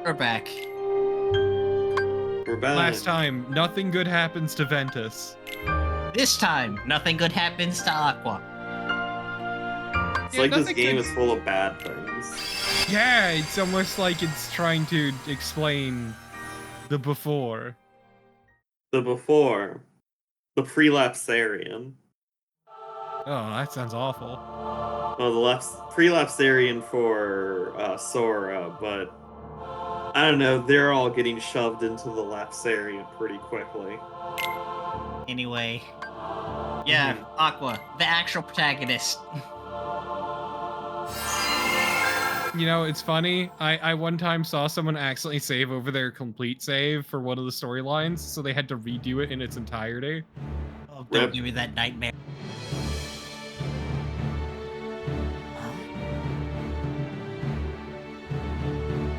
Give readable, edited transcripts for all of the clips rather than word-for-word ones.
We're back. We're back. Last time, nothing good happens to Ventus. This time, nothing good happens to Aqua. It's like this game is full of bad things. Yeah, it's almost like it's trying to explain the before. The before. The prelapsarian. Oh, that sounds awful. Well, the prelapsarian for Sora, but I don't know, they're all getting shoved into the lapsarian pretty quickly. Anyway. Yeah, Aqua, the actual protagonist. You know, it's funny. I one time saw someone accidentally save over their complete save for one of the storylines, so they had to redo it in its entirety. Oh, don't give me that nightmare.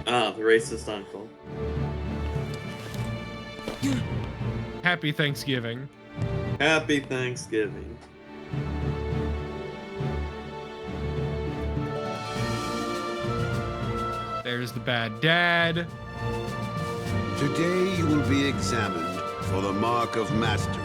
Ah, the racist uncle. Happy Thanksgiving. Happy Thanksgiving. There's the bad dad. Today you will be examined for the mark of mastery.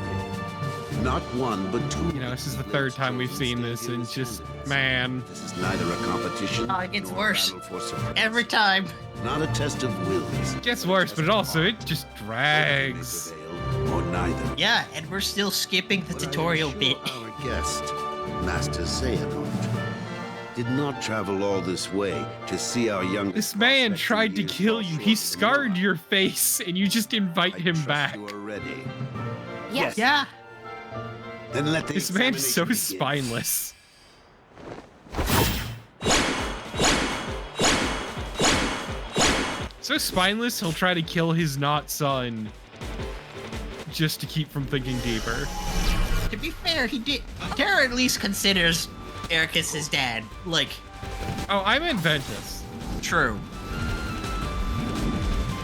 Not one, but two. You know, this is the third time we've seen this, and just, man. This is neither a competition. Oh, it gets nor a worse. battle for surprise. Every time. Not a test of wills. It gets worse, but also it just drags. Or neither. Yeah, and we're still skipping the But I am tutorial sure bit. Our guest, Master Xehanort, did not travel all this way to see our young. This man tried to kill you. He scarred your face, and you just invite him back. You are ready. Yes. Yeah. Then let the This man is so examination begin. spineless. So spineless, he'll try to kill his not son just to keep from thinking deeper. To be fair, Terra at least considers Ericus his dad. Like, Oh, I meant Ventus. true.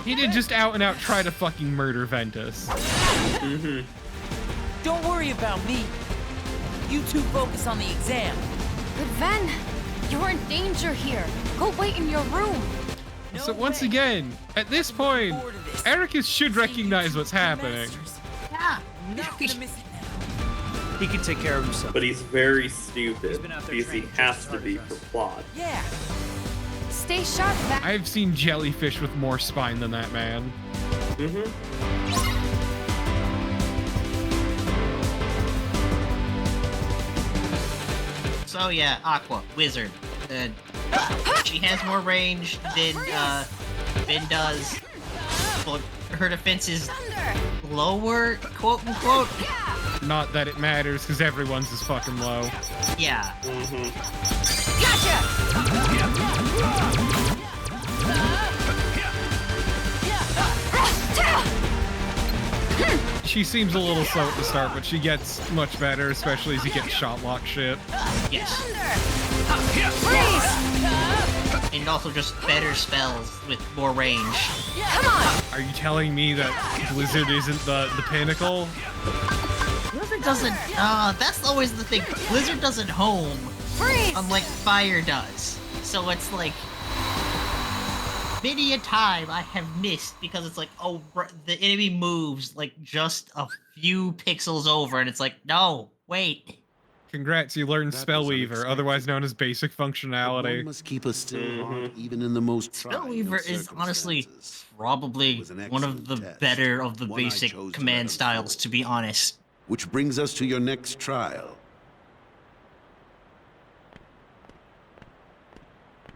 He did just out and out try to fucking murder Ventus. Don't worry about me. You two focus on the exam. But Ven, you're in danger here. Go wait in your room. So once again, at this point, Ericus should recognize what's happening. Yeah. Not gonna miss it now. He can take care of himself. But he's very stupid been out there because he training just has as to hard be as for us. plot. Yeah. Stay sharp, Ven. I've seen jellyfish with more spine than that man. So yeah, Aqua, wizard. She has more range than Vin does, but her defense is lower, quote unquote. Not that it matters, because everyone's is fucking low. Yeah. She seems a little slow at the start, but she gets much better, especially as you get shot lock shit. Yes. And also just better spells with more range. Are you telling me that Blizzard isn't the pinnacle? Blizzard doesn't. That's always the thing. Blizzard doesn't home, unlike Fire does. So it's like many a time I have missed because it's like, oh, the enemy moves like just a few pixels over, and it's like, no, wait. Congrats, you learned That was Spellweaver, unexpected. otherwise known as basic But one functionality. must keep a still heart even in the most trying of Spellweaver is honestly circumstances. probably It was an one of the excellent test, better of the one I basic chose to command let styles, unfold. to be honest. Which brings us to your next trial.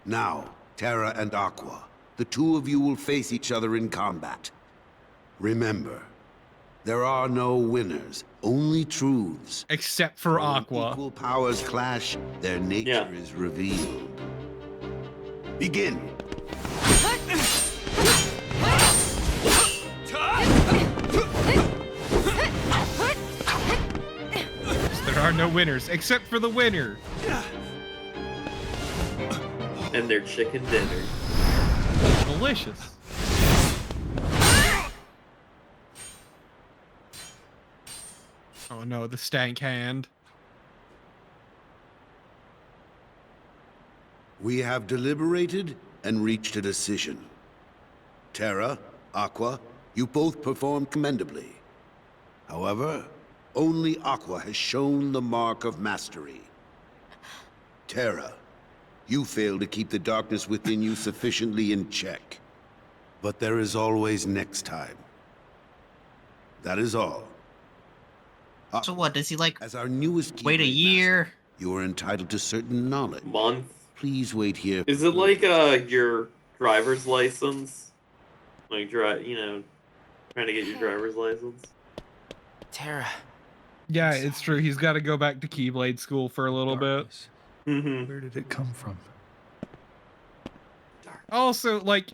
Now, Terra and Aqua, the two of you will face each other in combat. Remember, there are no winners, only truths. Except for When Aqua. equal powers clash, their nature is revealed. Begin. There are no winners, except for the winner. And their chicken dinner. Delicious. Oh no, the stank hand. We have deliberated and reached a decision. Terra, Aqua, you both performed commendably. However, only Aqua has shown the mark of mastery. Terra, you failed to keep the darkness within you sufficiently in check. But there is always next time. That is all. So what, does he like As our newest wait a Keyblade year? Master, you are entitled to certain knowledge. Month. Please wait here. Is it like your driver's license? Like trying to get your driver's license? Terra. Yeah, it's true. He's got to go back to Keyblade school for a little bit. Mm-hmm. Where did it come from? Also, like,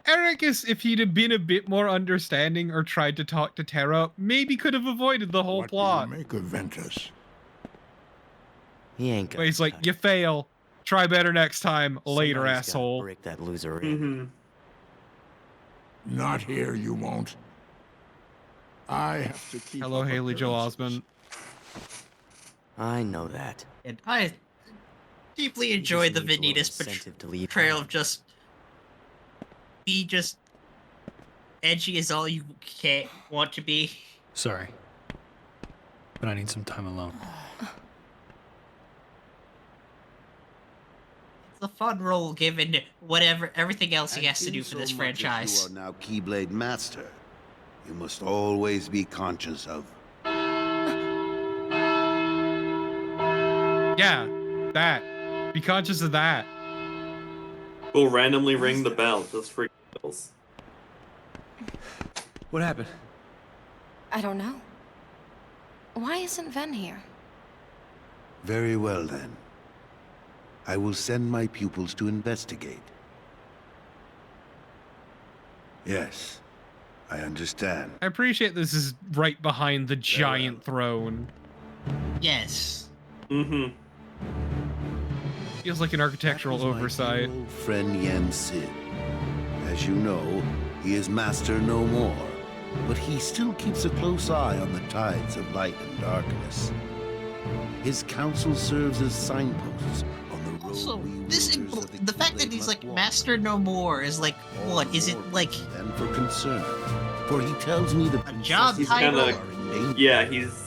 Ericus, if he'd have been a bit more understanding or tried to talk to Terra, maybe could have avoided the whole What plot. do you make of Ventus? He ain't But gonna he's like, cut you it. fail. Try better next time, later, Somebody's gotta asshole. break that loser in. Mm-hmm. Not here, you won't. I have to keep Hello, up Haley Joel appearances. Osment. I know that. And I deeply He enjoyed the just needs a little Vanitas incentive to leave portrayal town. of just be just edgy as all you can't want to be. Sorry, but I need some time alone. It's a fun role given whatever everything else he has to do for this franchise. You are now Keyblade Master. You must always be conscious of. Yeah, that. Be conscious of that. We'll randomly ring the bell just for kills. What happened? I don't know. Why isn't Ven here? Very well then. I will send my pupils to investigate. Yes, I understand. I appreciate this is right behind the giant throne. Yes. Mm-hmm. Feels like an architectural That was my oversight. dear old friend Yen Sid. As you know, he is master no more, but he still keeps a close eye on the tides of light and darkness. His counsel serves as signposts on the road Also, we this wielders of the fact that Keyblade he's must like walk. Master No More is like what? Is it like And for concern, for he tells me the job He's title? kinda- are in danger. Yeah, he's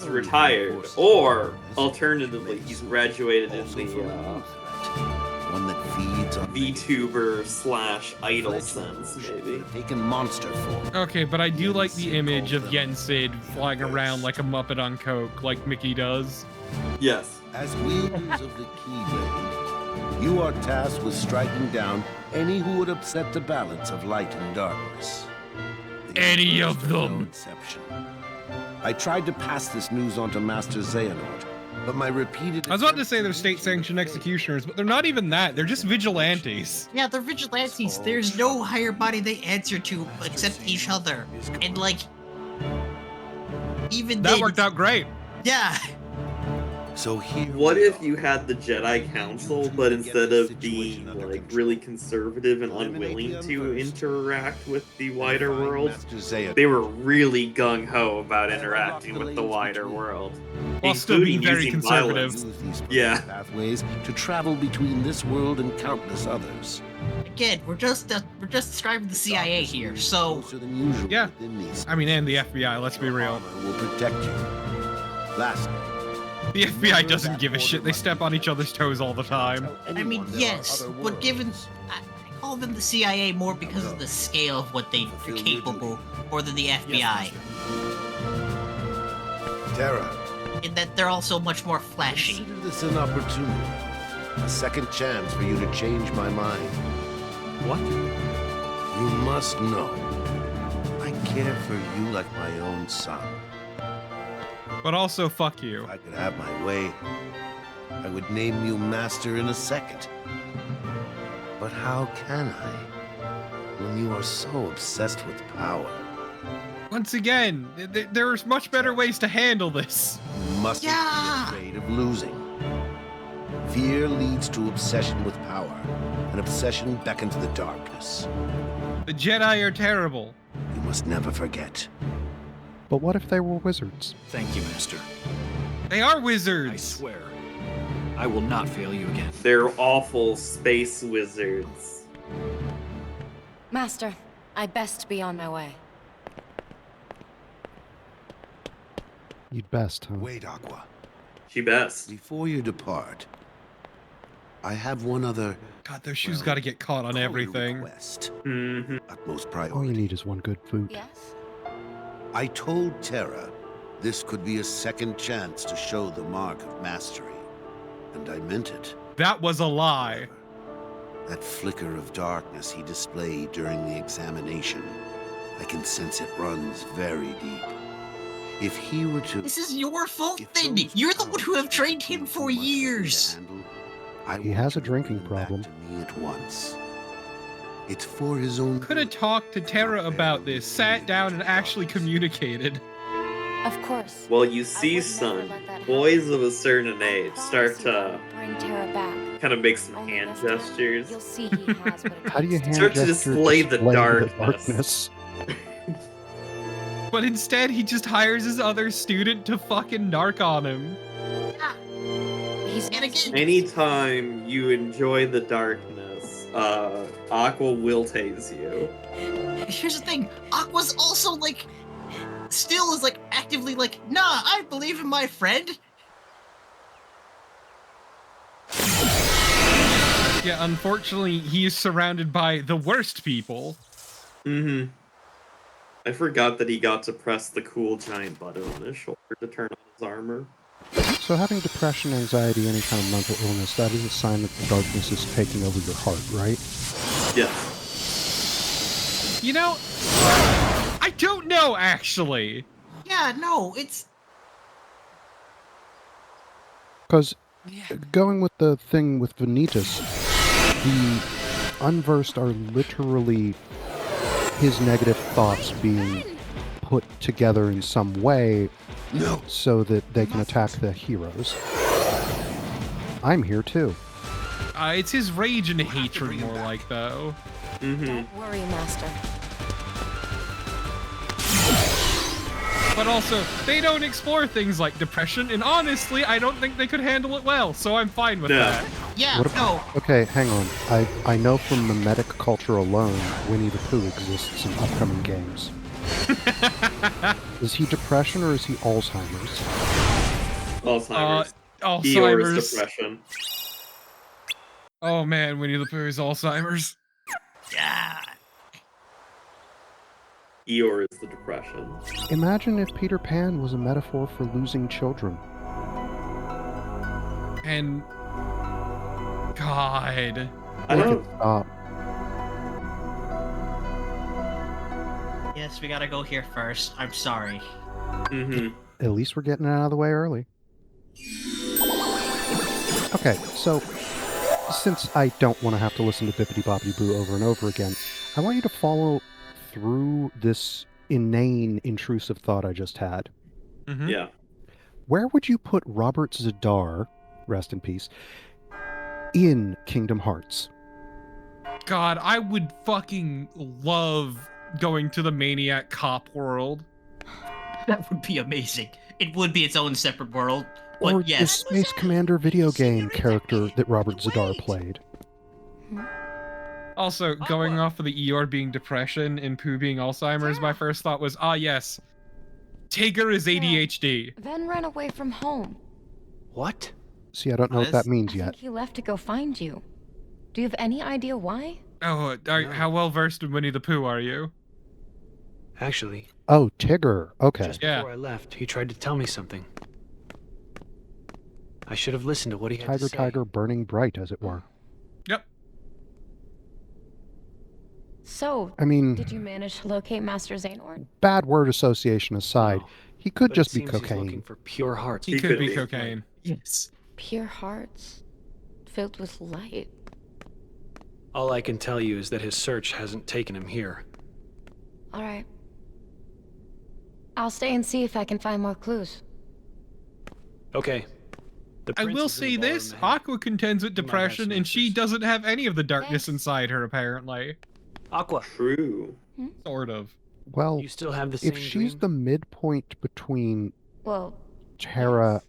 retired, or alternatively, he's graduated in Also the from a new threat, one that feeds on VTuber / idol sense, maybe. taken monster form. Okay, but I do like the image of Yen Sid flying around like a Muppet on coke, like Mickey does. Yes. As wielders of the Keyblade, you are tasked with striking down any who would upset the balance of light and darkness. The Any first of are no them. exception. I tried to pass this news on to Master Xehanort, but my repeated I was about to say they're attempts state-sanctioned executioners, but they're not even that. They're just vigilantes. Yeah, they're vigilantes. There's no higher body they answer to except each other. And like even That then, worked out great. Yeah. So here What we if are. you had the Jedi Council, but instead of being like really conservative and unwilling to interact with the wider Find world, Master Xehanort. they were really gung ho about interacting with the wider world, While still being including very using conservative. violence. Use these Yeah. pathways to travel between this world and countless others. Again, we're just describing the CIA here. So Closer than usual Yeah. within these. I mean, and the FBI, let's be real. Armor will protect you. Lastly, The FBI doesn't give a shit. They step on each other's toes all the time. I mean, yes, but given I call them the CIA more because of the scale of what they're capable, more than the FBI, Terra, in that they're also much more flashy. consider this an opportunity, a second chance for you to change my mind. What? You must know, I care for you like my own son. But also, fuck you. If I could have my way, I would name you master in a second. But how can I, when you are so obsessed with power? Once again, there's much better ways to handle this. You mustn't Yeah. be afraid of losing. Fear leads to obsession with power, and obsession beckons the darkness. The Jedi are terrible. You must never forget. But what if they were wizards? Thank you, Master. They are I wizards. swear, I will not fail you again. They're awful space wizards. Master, I best be on my way. You'd best, huh? Wait, Aqua. She best. Before you depart, I have one other God, those shoes got to get caught on everything. request. Mm-hmm. Utmost All priority. you need is one good boot. Yes? I told Terra this could be a second chance to show the mark of mastery. And I meant it. That was a lie. That flicker of darkness he displayed during the examination, I can sense it runs very deep. If he were to... This is your fault, if then. those You're the one who have powers trained him were for too much me to years. handle, I He want has a you to drinking bring him back problem. to me at once. It's for his own Could have good. talked to Terra Not about fair to this, leave sat you down, to and actually darkness. communicated. Of course. Well, you I see, would never son, let that boys happen. of a certain I age promise start you I to will bring Terra back. kind of make some Only hand this time, gestures. You'll see he has what it How do you takes hand Start to gesture display the darkness. darkness? But instead, he just hires his other student to fucking narc on him. He's And again, Anytime you enjoy the darkness, Aqua will tase you. here's the thing. Aqua's also, like, still is, like, actively like, nah, I believe in my friend. Yeah, unfortunately, he is surrounded by the worst people. Mm-hmm. I forgot that he got to press the cool giant button on his shoulder to turn on his armor. So having depression, anxiety, any kind of mental illness, that is a sign that the darkness is taking over your heart, right? Yes. You know, I don't know, actually. Yeah, no, it's... Because going with the thing with Vanitas, the unversed are literally his negative thoughts being put together in some way so that they can attack the heroes. I'm here too. It's his rage and hatred more like, though. Mm-hmm. Don't worry, Master. But also, they don't explore things like depression, and honestly, I don't think they could handle it well, so I'm fine with No. that. Yeah, What no. Okay, hang on. I know from mimetic culture alone, Winnie the Pooh exists in upcoming games. Is he depression or is he Alzheimer's? Alzheimer's. Eeyore's Alzheimer's. depression. Oh man, Winnie the Pooh is Alzheimer's. Yeah. Eeyore is the depression. Imagine if Peter Pan was a metaphor for losing children. And... God. I Make it don't... stop. Yes, we gotta go here first. I'm sorry. Mm-hmm. At least we're getting it out of the way early. Okay, so since I don't want to have to listen to Bippity Boppity Boo over and over again, I want you to follow through this inane, intrusive thought I just had. Mhm. Yeah. Where would you put Robert Zadar, rest in peace, in Kingdom Hearts? God, I would fucking love going to the Maniac Cop world. That would be amazing. It would be its own separate world. But Or the yes, Space Commander video game character that Robert Zadar played. Also, going off of the Eeyore being depression and Pooh being Alzheimer's, my first thought was, yes, Tigger is ADHD. Ven ran away from home. What? See, I don't know what that means I yet. think he left to go find you. Do you have any idea why? Oh, No. how well versed in Winnie the Pooh are you? Actually, Oh, Tigger. Okay. just Yeah. before I left, he tried to tell me something. I should have listened to what he had Tiger, to say. tiger, burning bright, as it were. Yep. So, I mean, did you manage to locate Master Xehanort? bad word association aside, No, he could but just it be seems he's looking cocaine. for pure hearts. He He could could be be. cocaine. yes. Pure hearts, filled with light. All I can tell you is that his search hasn't taken him here. All right. I'll stay and see if I can find more clues. Okay. The I prince will is in say the bar this, in the head. Aqua contends with He might have depression, some and she answers. doesn't have any of the darkness Thanks. inside her, apparently. Aqua, True. Sort of. Well, you still have the same if she's dream? the midpoint between Well, Terra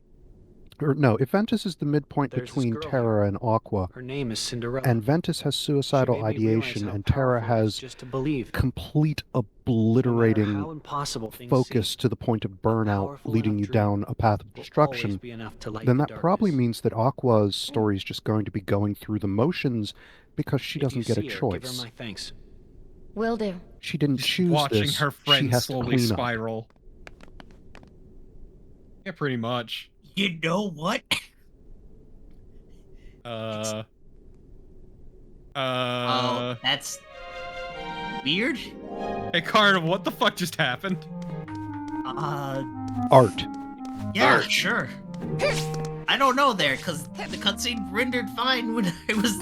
Or no, if Ventus is the midpoint There's this between girl Terra and Aqua, Her name is Cinderella. and Ventus has She suicidal made me realize ideation, how and Terra powerful it is has just to believe. complete No matter obliterating how impossible things focus seem, to the point of a burnout, powerful leading enough you dream down a path of will always destruction, be enough to light then the that probably darkness. means that Aqua's story is just going to be going through the motions because she If you doesn't get a see her, give her choice. my thanks. Will do. She didn't Just choose watching this. her She friends has to slowly clean up. spiral. Yeah, pretty much. You know what? Oh, that's weird. Hey, Carnival, what the fuck just happened? Art. Yeah, Art. sure. I don't know there, because the cutscene rendered fine when I was...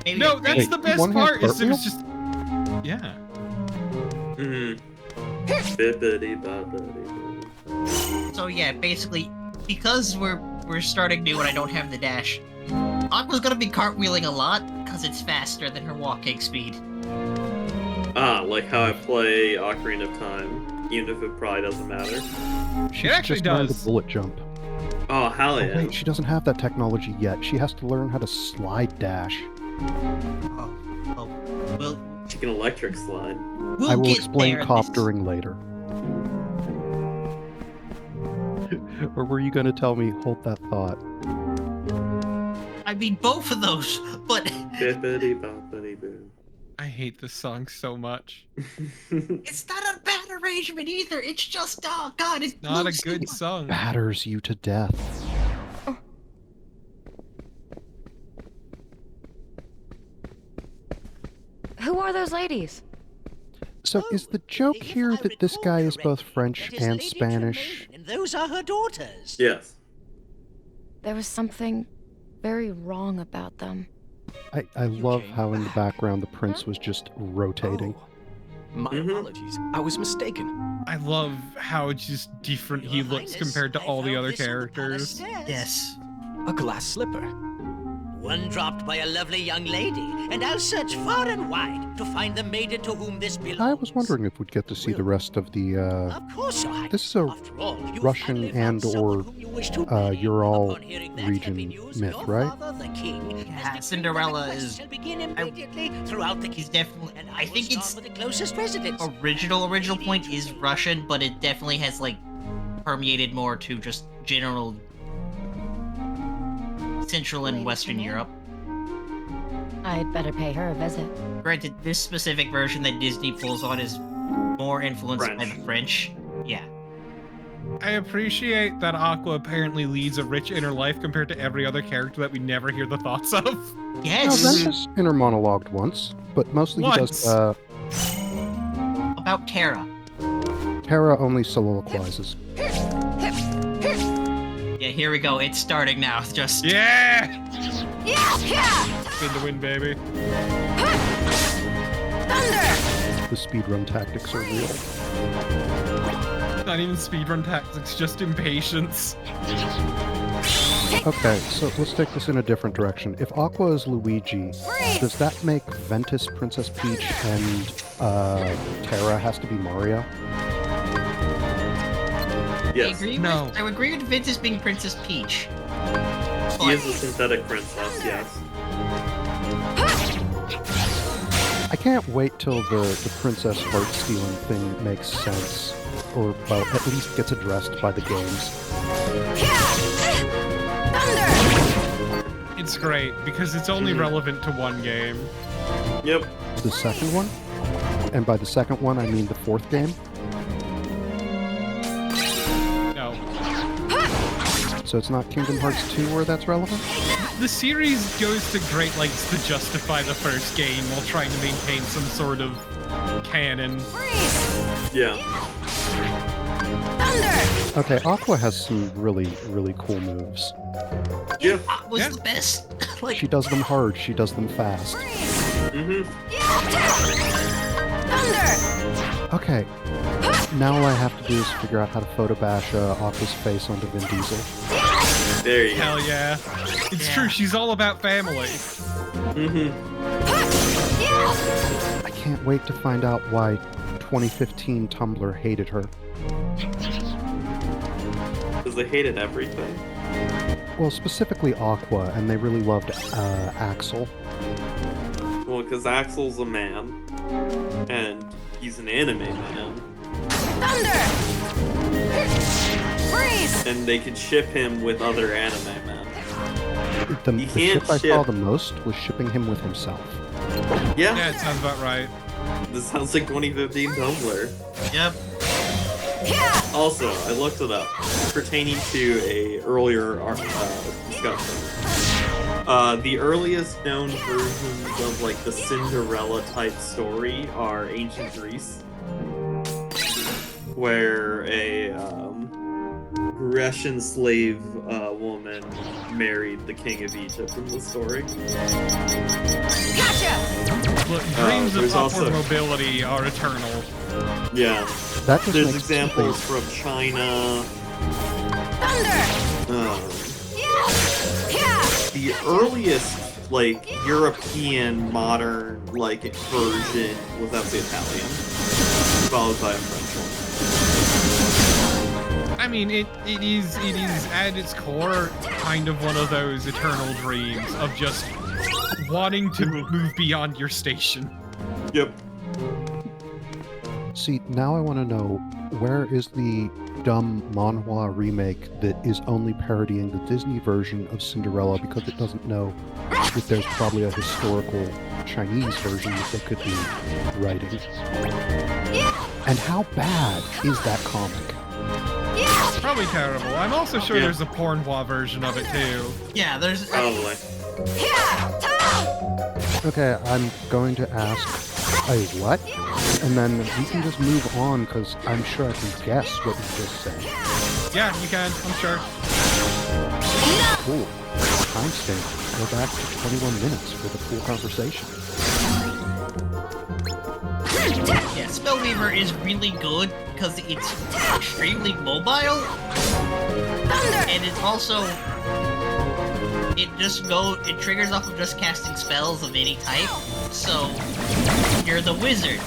Maybe No, a that's Wait, the best one-hand part, is it cartwheel? was just... Yeah. So yeah, basically, because we're starting new and I don't have the dash, Aqua's gonna be cartwheeling a lot, because it's faster than her walking speed. Like how I play Ocarina of Time, even if it probably doesn't matter. She It actually just learned does. to bullet jump. Oh, hell Oh, yeah. wait, she doesn't have that technology yet. She has to learn how to slide dash. Oh, we'll She can electric slide. we'll I will get explain there. coptering later. Or were you going to tell me, hold that thought? I mean, both of those, but Bippity-boppity-boo. I hate this song so much. it's not a bad arrangement either. It's just, oh god, it's Not a moves good so much. song. Batters you to death. Who are those ladies? So is the joke If here I that this recall guy is both correctly, French that is and Lady Spanish? Tremaine, and those are her daughters. Yes. There was something very wrong about them. I love how in the background the prince was just rotating. Oh, my Mhm. apologies. I was mistaken. I love how just different he Your looks Highness, compared to I all the found other this on the palace characters. stairs. Yes. A glass slipper. One dropped by a lovely young lady, and I'll search far and wide to find the maiden to whom this belongs. I was wondering if we'd get to see the rest of the, Of course, Your Highness. this is a After all, you Russian finally found and someone or, whom you wish to marry. Ural Upon hearing that region happy news, myth, your right? father, the king, has Yeah, decreed Cinderella that the quest is- shall begin immediately throughout the He's kingdom, definitely. and I will think start it's with the closest residents. original point is Russian, but it definitely has like permeated more to just general Central and Lady Western Tremaine. Europe. I'd better pay her a visit. Granted, this specific version that Disney pulls on is more influenced by French. the French. Yeah. I appreciate that Aqua apparently leads a rich inner life compared to every other character that we never hear the thoughts of. No, Yes. Ventus inner monologued once, but mostly he Once. does, About Terra. Terra only soliloquizes. Yeah, here we go. It's starting now. Just Yeah! Spin to win, baby. The speedrun tactics are real. Not even speedrun tactics, just impatience. Okay, so let's take this in a different direction. If Aqua is Luigi, does that make Ventus Princess Peach and Terra has to be Mario? Yes. No. I would agree with Ventus being Princess Peach. She is a synthetic princess, yes. I can't wait till the princess heart stealing thing makes sense, or well, at least gets addressed by the games. It's great, because it's only relevant to one game. Yep. The second one, and by the second one I mean the fourth game. No. So it's not Kingdom Hearts 2 where that's relevant? The series goes to great lengths to justify the first game while trying to maintain some sort of canon. Yeah. Okay, Aqua has some really, really cool moves. Yeah. Was Yeah. the best. Like, She does them hard, she does them fast. Mm-hmm. Okay, now all I have to do is figure out how to photo bash Aqua's face onto Vin Diesel. There you go. Hell yeah. It's Yeah. true, she's all about family. Mm-hmm. I can't wait to find out why 2015 Tumblr hated her. Because they hated everything. Well, specifically Aqua, and they really loved Axel. Well, because Axel's a man, and he's an anime man. Thunder! Freeze! And they could ship him with other anime men. The ship I saw the most was shipping him with himself. Yeah. Yeah, it sounds about right. This sounds like 2015 Tumblr. Yep. Also, I looked it up, pertaining to a earlier discussion. The earliest known versions of like the Cinderella type story are ancient Greece, where a Grecian slave woman married the king of Egypt in the story. Gotcha! Look, dreams of there's upward also- mobility are eternal. Yeah. That just There's makes examples sense. from China. Thunder! The earliest, like, European modern, like, version was actually Italian, followed by a French one. I mean, it is at its core kind of one of those eternal dreams of just wanting to move beyond your station. Yep. See, now I want to know, where is the dumb manhwa remake that is only parodying the Disney version of Cinderella because it doesn't know that there's probably a historical Chinese version that they could be writing? And how bad is that comic? It's probably terrible. I'm also sure there's a pornhwa version of it too. Yeah, there's... Probably. Okay, I'm going to ask a what? And then we can just move on, because I'm sure I can guess what you just said. Yeah, you can, I'm sure. Cool. Timestamp. Go back to 21 minutes for the full conversation. Yeah, Spellweaver is really good because it's extremely mobile. And it's also... It triggers off of just casting spells of any type. So, you're the wizard.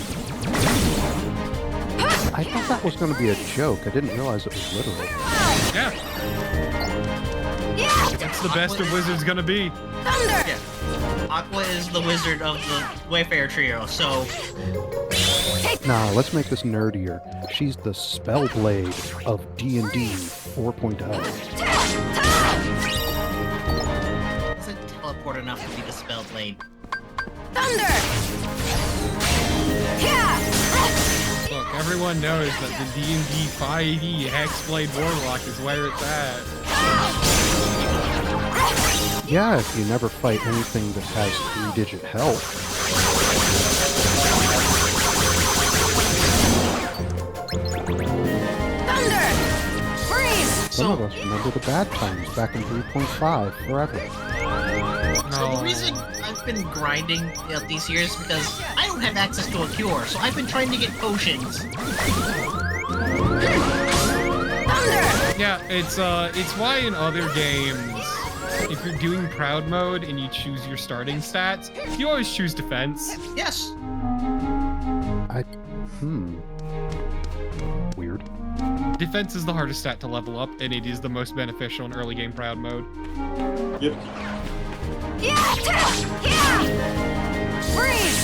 I thought that was going to be a joke. I didn't realize it was literal. Yeah. That's the best a wizard's gonna be. Yeah. Aqua is the wizard of the Wayfarer trio, so... Nah, let's make this nerdier. She's the Spellblade of D&D 4.0. Doesn't teleport enough to be the Spellblade. Thunder! Look, everyone knows that the D&D 5e Hexblade Warlock is where it's at. Yeah, if you never fight anything that has 3-digit health. Thunder! Freeze! Some of us remember the bad times back in 3.5 forever. So the reason I've been grinding out these years is because I don't have access to a cure, so I've been trying to get potions. Yeah, it's why in other games, if you're doing proud mode and you choose your starting stats, you always choose defense. Yes. Weird. Defense is the hardest stat to level up, and it is the most beneficial in early game proud mode. Yep. Freeze!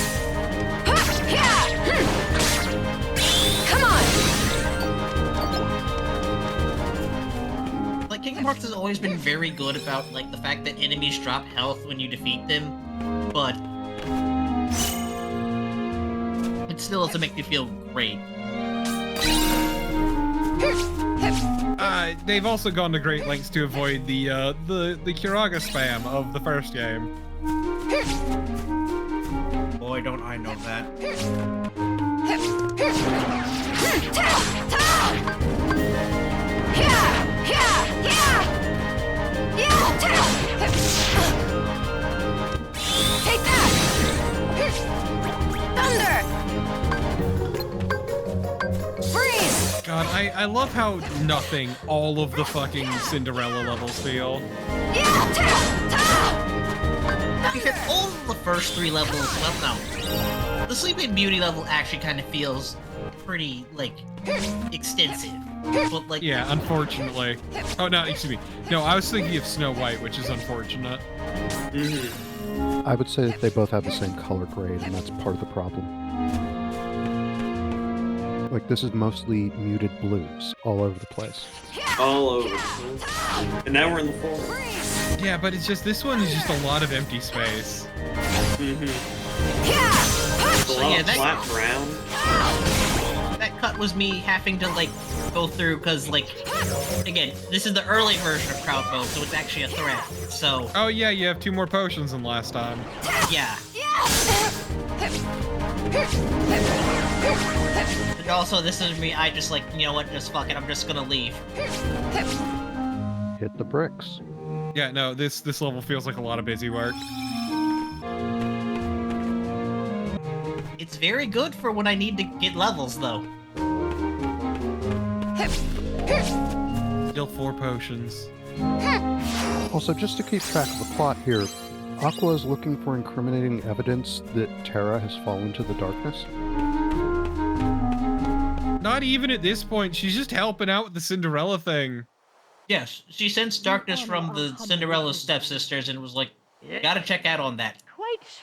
Come on! Like, Kingdom Hearts has always been very good about, like, the fact that enemies drop health when you defeat them, but... it still doesn't make me feel great. They've also gone to great lengths to avoid the Kiraga spam of the first game. Boy, don't I know that. Take that! Thunder! Freeze! God, I love how nothing all of the fucking Cinderella levels feel. Because all of the first 3 levels, well, no. The Sleeping Beauty level actually kind of feels pretty, like, extensive. Well, like, Yeah, unfortunately. Oh, no, excuse me. No, I was thinking of Snow White, which is unfortunate. I would say that they both have the same color grade, and that's part of the problem. Like, this is mostly muted blues all over the place. All over. And now we're in the forest. Yeah, but it's just, this one is just a lot of empty space. It's a lot of flat ground. that cut was me having to, like, go through, because, like, again, this is the early version of crowd mode, so it's actually a threat, so... Oh yeah, you have 2 more potions than last time. Yeah. And also, this is me, I just, like, you know what, just fuck it, I'm just gonna leave. Hit the bricks. Yeah, no, this level feels like a lot of busy work. It's very good for when I need to get levels, though. Still 4 potions. Also, just to keep track of the plot here, Aqua is looking for incriminating evidence that Terra has fallen to the darkness. Not even at this point, she's just helping out with the Cinderella thing. Yes, she sensed darkness from the Cinderella stepsisters and was like, gotta check out on that.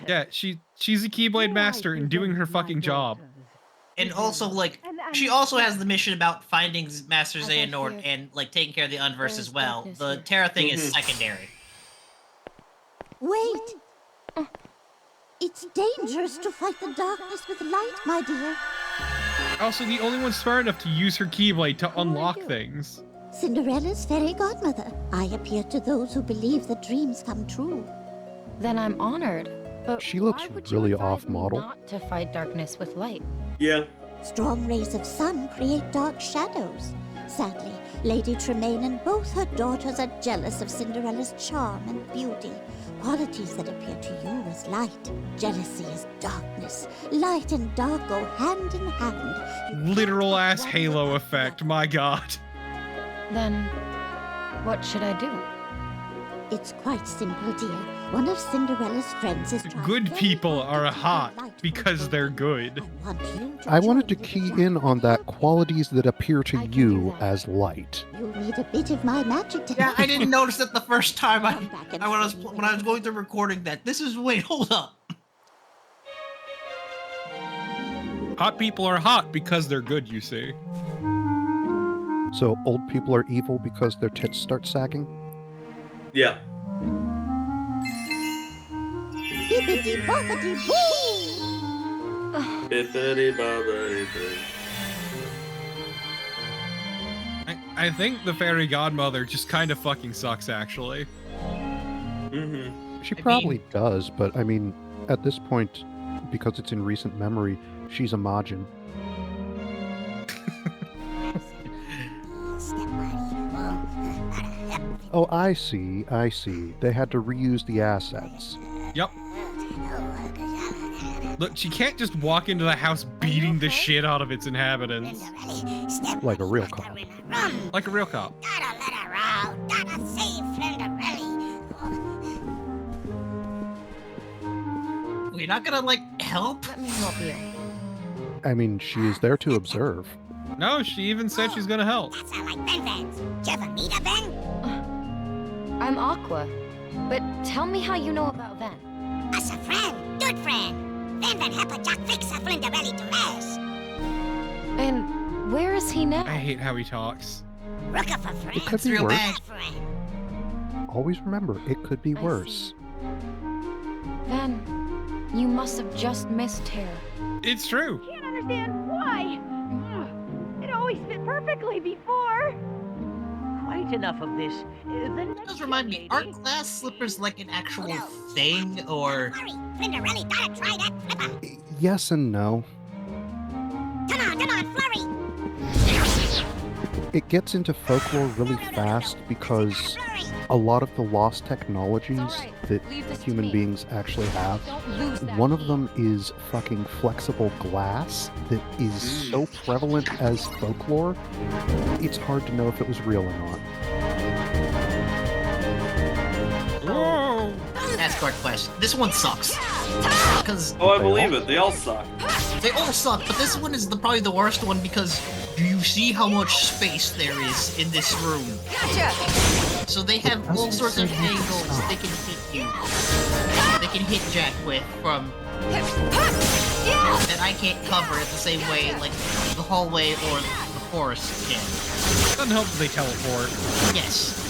Yeah, she's a Keyblade master and doing her fucking job. And also, like, she also has the mission about finding Master Xehanort and, like, taking care of the Unverse as well. The Terra thing is secondary. Wait! It's dangerous to fight the darkness with light, my dear. Also, the only one smart enough to use her Keyblade to unlock things. Cinderella's fairy godmother. I appear to those who believe that dreams come true. Then I'm honored. But She looks why would really you advise off me model. not to fight darkness with light? Yeah. Strong rays of sun create dark shadows. Sadly, Lady Tremaine and both her daughters are jealous of Cinderella's charm and beauty, qualities that appear to you as light. Jealousy is darkness. Light and dark go hand in hand. Literal ass halo effect, my god. Then, what should I do? It's quite simple, dear. One of Cinderella's friends is trying Good very people hard to are bring hot light because to they're the good. world. I want you to I wanted to join key the in on that qualities that appear to I can do you that. as light. You'll need a bit of my magic to Yeah, help I you. didn't notice that the first time Come back and when I see me was going through recording that. This is, wait, hold up. Hot people are hot because they're good, you see. So old people are evil because their tits start sagging? Yeah. Bippity boppity boo! Bippity boppity boo. I think the fairy godmother just kind of fucking sucks, actually. She probably does, but I mean, at this point, because it's in recent memory, she's a Majin. Oh, I see. They had to reuse the assets. Yep. Look, she can't just walk into the house beating the shit out of its inhabitants. Like a real cop. Like a real cop. Gotta let her out. Gotta save Cinderella. We're not gonna, like, help? Let me help you. I mean, she is there to observe. No, she even said she's gonna help. That sound like Ben-Ben's. Did you ever meet a Ben? I'm Aqua. But tell me how you know about Ven. Us a friend. Good friend. Ben-Ben help a Jack fix a Cinderella to rest. And where is he now? I hate how he talks. Look up a friend. It could be real worse. bad. Friend. Always remember, it could be I worse. Ven, you must have just missed Terra. It's true. Can't understand why. It always fit perfectly before. Quite enough of this. It does remind me, aren't glass slippers like an actual thing, or... Hurry, Cinderella gotta try that flipper. Yes and no. Come on, flurry. It gets into folklore really fast because a lot of the lost technologies that human beings actually have, one of them is fucking flexible glass that is so prevalent as folklore, it's hard to know if it was real or not. Whoa! That's escort quest. This one sucks. Because Oh, I believe it. They all suck. they all suck, but this one is probably the worst one because do you see how much space there is in this room? Gotcha! So they have all sorts of angles they can hit you. They can hit Jack with from that I can't cover it the same way like the hallway or the forest can. Doesn't help that they teleport. Yes.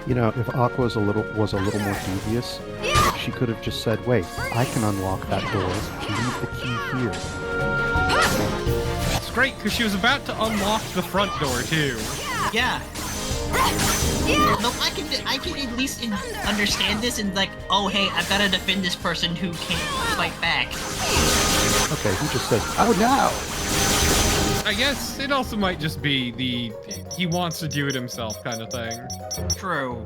You know, if Aqua was a little more devious, she could have just said, "Wait, I can unlock that door. Leave the key here." It's great because she was about to unlock the front door too. Yeah. No, I can at least understand this and like, oh hey, I've got to defend this person who can't fight back. Okay, he just says, "Oh no!" I guess it also might just be the he wants to do it himself kind of thing. True.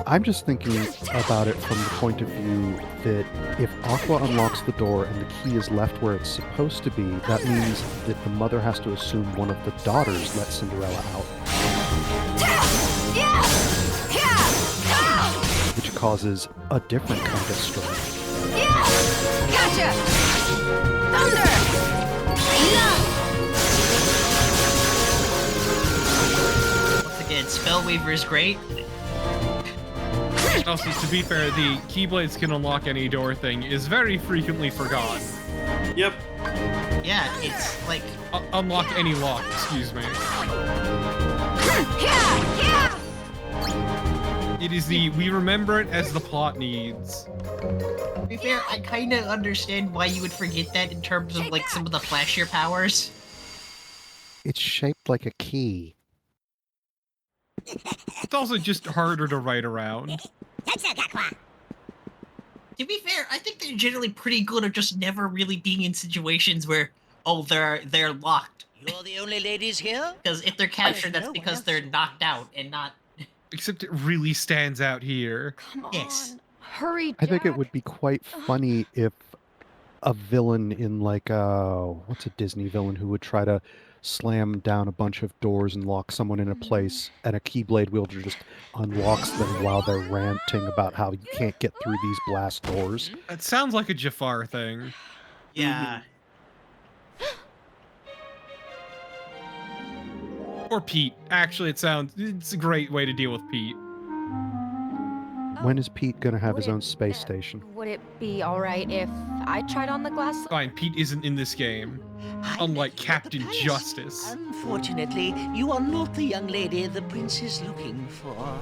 I'm just thinking about it from the point of view that if Aqua unlocks the door and the key is left where it's supposed to be, that means that the mother has to assume one of the daughters let Cinderella out. Which causes a different kind of strife. Gotcha! Thunder! Once again, Spellweaver is great. Also, to be fair, the Keyblades can unlock any door thing is very frequently forgotten. Yep. Yeah, it's like unlock any lock, excuse me. It is we remember it as the plot needs. To be fair, I kind of understand why you would forget that in terms of like some of the flashier powers. It's shaped like a key. It's also just harder to write around. To be fair, I think they're generally pretty good at just never really being in situations where, oh, they're locked. You're the only ladies here? Because if they're captured, that's because they're knocked out and not... Except it really stands out here. Come on. Yes. Hurry, I think it Jack. would be quite funny if a villain in like what's a Disney villain who would try to slam down a bunch of doors and lock someone in a place, and a Keyblade wielder just unlocks them while they're ranting about how you can't get through these blast doors. It sounds like a Jafar thing. Yeah. Or Pete. Actually, it's a great way to deal with Pete. When is Pete gonna have his own space station? Would it be alright if I tried on the glass? Fine, Pete isn't in this game. Unlike Captain Justice. Unfortunately, you are not the young lady the prince is looking for.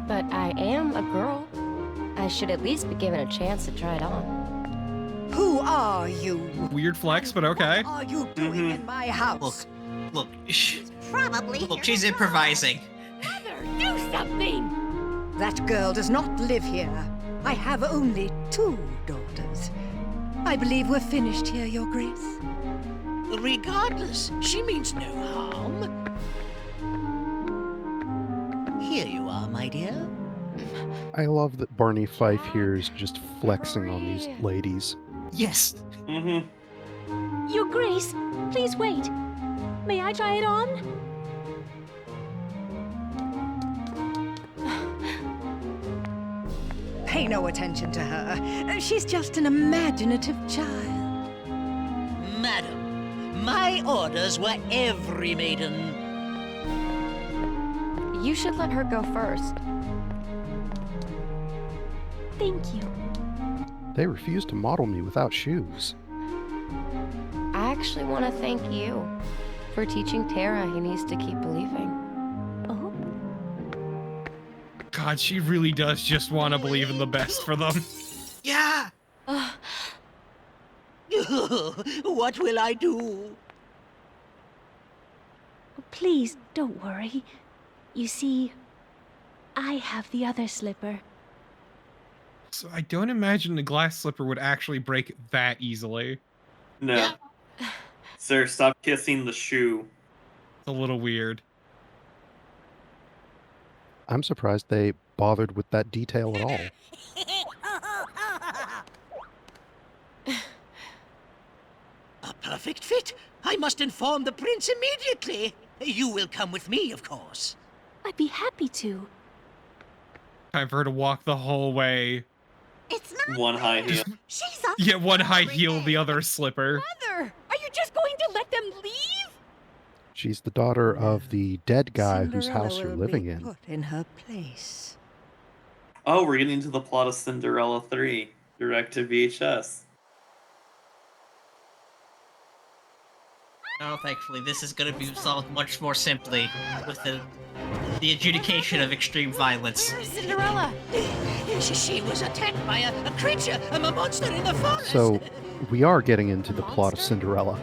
But I am a girl. I should at least be given a chance to try it on. Who are you? Weird flex, but okay. What are you doing in my house? Look, Probably. look, she's improvising. Mother, do something! That girl does not live here. I have only 2 daughters. I believe we're finished here, Your Grace. Regardless, she means no harm. Here you are, my dear. I love that Barney Fife here is just flexing on these ladies. Yes. Mm-hmm. Your Grace, please wait. May I try it on? Pay no attention to her. She's just an imaginative child. Madam, my orders were every maiden. You should let her go first. Thank you. They refuse to model me without shoes. I actually want to thank you for teaching Tara he needs to keep believing. Oh? God, she really does just want to believe in the best for them. Yeah. What will I do? Please, don't worry. You see, I have the other slipper. So I don't imagine the glass slipper would actually break that easily. No. Yeah. Sir, stop kissing the shoe. It's a little weird. I'm surprised they bothered with that detail at all. A perfect fit. I must inform the prince immediately. You will come with me, of course. I'd be happy to. Time for her to walk the whole way. It's not One high heel. She's a Yeah, one high heel, the other slipper. Mother, are you just going to let them leave? She's the daughter of the dead guy whose Cinderella house you're will living be in. put in her place. Oh, we're getting to the plot of Cinderella 3, direct to VHS. Oh, thankfully, this is going to be solved much more simply with the adjudication of extreme violence. Cinderella! She was attacked by a creature, a monster in the forest. So, we are getting into the plot of Cinderella.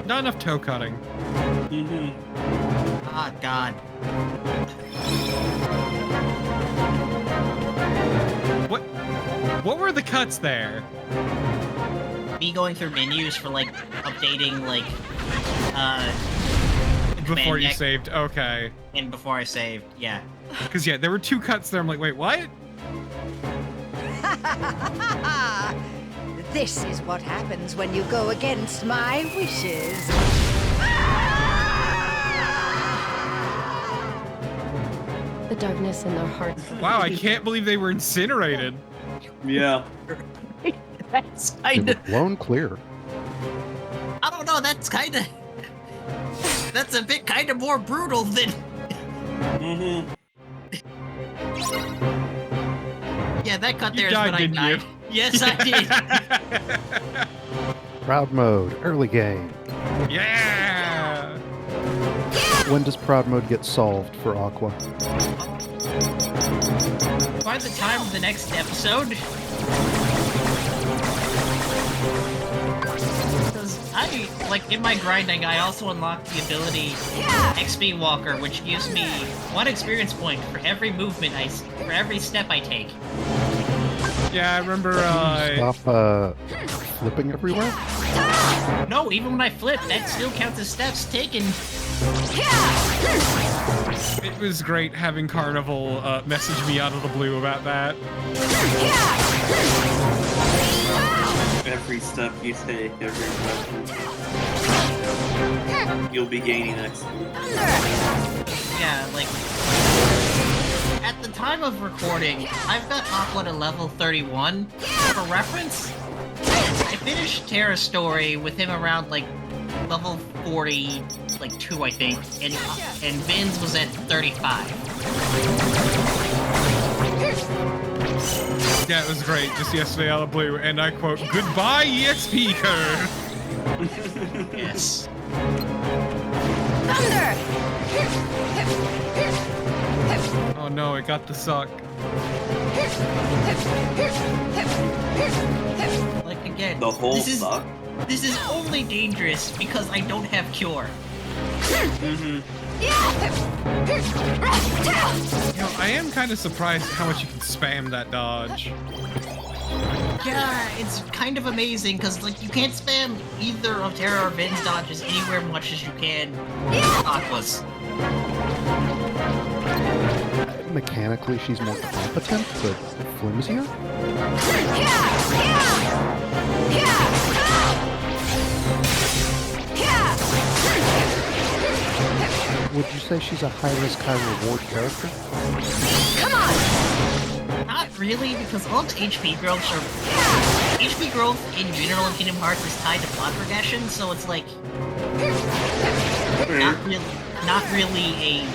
Not enough toe cutting. Ah, God. What were the cuts there? Me going through menus for, like, updating, like, Before you deck saved, okay. and before I saved, yeah. Because, yeah, there were 2 cuts there. I'm like, wait, what? This is what happens when you go against my wishes. The darkness in their hearts. Wow, I can't believe they were incinerated. Yeah. That's They kind were of... blown clear. I don't know, that's kind of... That's a bit kind of more brutal than... Yeah, that cut You there is when I didn't died. you? Yes, I did. Proud mode, early game. Yeah! When does proud mode get solved for Aqua? By the time of the next episode... Because I, like, in my grinding, I also unlocked the ability XP Walker, which gives me 1 experience point for every movement for every step I take. Yeah, I remember, Stop flipping everywhere? No, even when I flip, that still counts as steps taken. It was great having Carnival message me out of the blue about that. Every step you take, every weapon, you'll be gaining XP. Yeah, like... At the time of recording, I've got Aqua to level 31. For reference, I finished Terra's story with him around, like, level 40, like, 2, I think, and Vin's was at 35. Yeah, it was great, just yesterday out of the blue, and I quote, "Goodbye, EXP curve!" Yes. Thunder! Oh no, it got to suck. Like, again, The whole this is suck. This is only dangerous because I don't have Cure. You know, I am kind of surprised at how much you can spam that dodge. Yeah, it's kind of amazing because, like, you can't spam either of Terra or Vin's dodges anywhere much as you can Aqua's. Mechanically, she's more competent, but flimsier? Would you say she's a high-risk, high-reward character? Come on! Not really, because all the HP growths are... HP growth in general in Kingdom Hearts is tied to plot progression, so it's like... Not really a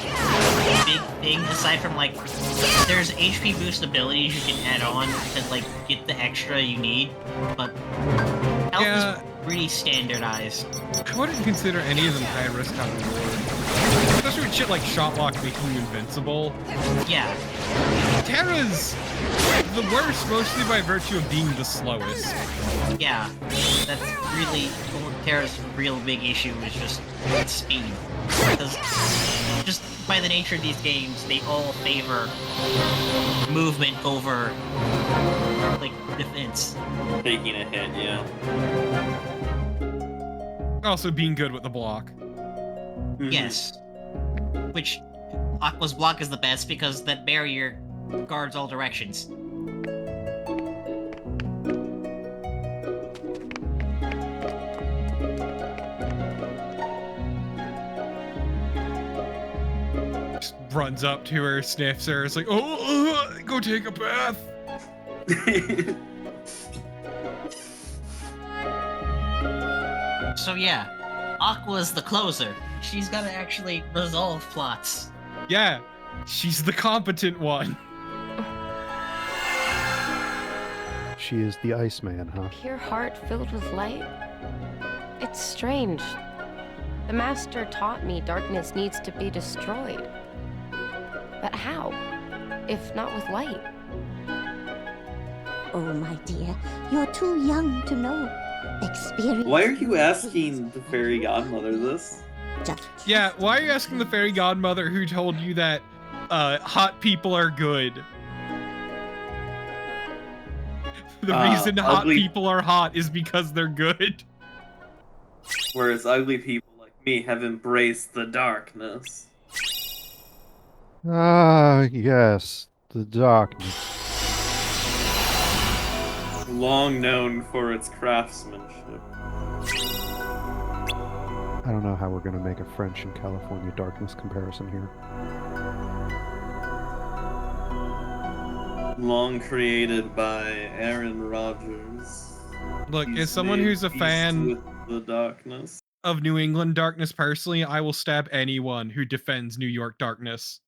big thing, aside from, like, there's HP boost abilities you can add on to, like, get the extra you need, but health is pretty standardized. I wouldn't consider any of them high risk, high reward. Especially with shit like Shotlock making you invincible. Yeah. Terra's the worst, mostly by virtue of being the slowest. Yeah, that's really Terra's real big issue is just speed. Because just by the nature of these games, they all favor movement over, like, defense. Taking a hit, yeah. Also being good with the block. Yes. Which Aqua's block is the best because that barrier guards all directions. runs up to her, sniffs her, it's like, oh, go take a bath. So yeah, Aqua's the closer. She's gotta actually resolve plots. Yeah, she's the competent one. She is the Iceman, huh? Pure heart filled with light? It's strange. The Master taught me darkness needs to be destroyed. But how? If not with light? Oh, my dear, you're too young to know. Experience. Why are you asking the fairy godmother this? Yeah, why are you asking the fairy godmother who told you that hot people are good? The reason hot people are hot is because they're good. Whereas ugly people like me have embraced the darkness. Ah, yes, the darkness. Long known for its craftsmanship. I don't know how we're going to make a French and California darkness comparison here. Long created by Aaron Rodgers. Look, He's as someone made who's a peace fan with the darkness. of New England darkness personally, I will stab anyone who defends New York darkness.